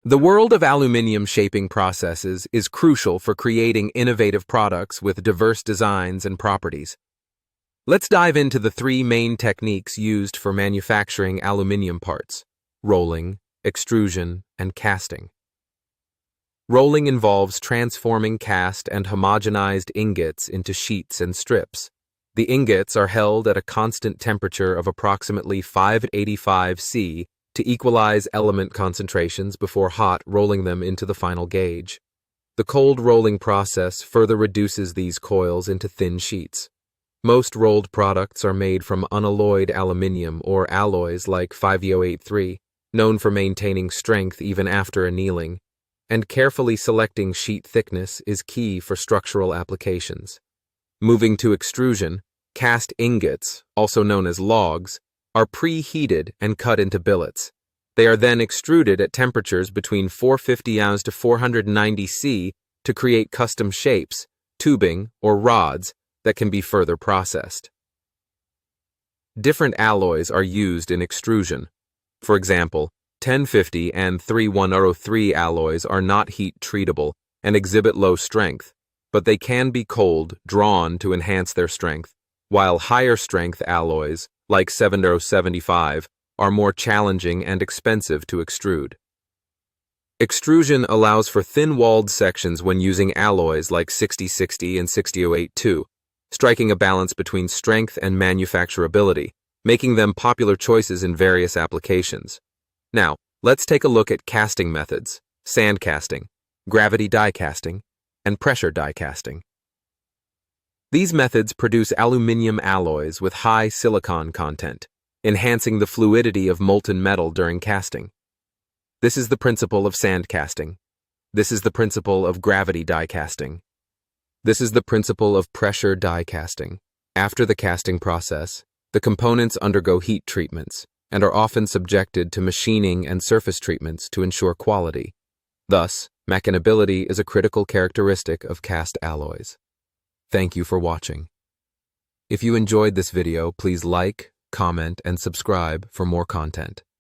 The world of aluminium shaping processes is crucial for creating innovative products with diverse designs and properties. Let's dive into the three main techniques used for manufacturing aluminium parts: rolling, extrusion, and casting. Rolling involves transforming cast and homogenized ingots into sheets and strips. The ingots are held at a constant temperature of approximately 585 C to equalize element concentrations before hot rolling them into the final gauge. The cold rolling process further reduces these coils into thin sheets. Most rolled products are made from unalloyed aluminium or alloys like 5083, known for maintaining strength even after annealing, and carefully selecting sheet thickness is key for structural applications. Moving to extrusion, cast ingots, also known as logs, are preheated and cut into billets. They are then extruded at temperatures between 450 oz to 490 C to create custom shapes, tubing, or rods that can be further processed. Different alloys are used in extrusion. For example, 1050 and 3103 alloys are not heat treatable and exhibit low strength, but they can be cold drawn to enhance their strength, while higher strength alloys, like 7075, are more challenging and expensive to extrude. Extrusion allows for thin-walled sections when using alloys like 6060 and 6082, striking a balance between strength and manufacturability, making them popular choices in various applications. Now, let's take a look at casting methods: sand casting, gravity die casting, and pressure die casting. These methods produce aluminium alloys with high silicon content, enhancing the fluidity of molten metal during casting. This is the principle of sand casting. This is the principle of gravity die casting. This is the principle of pressure die casting. After the casting process, the components undergo heat treatments and are often subjected to machining and surface treatments to ensure quality. Thus, machinability is a critical characteristic of cast alloys. Thank you for watching. If you enjoyed this video, please like, comment, and subscribe for more content.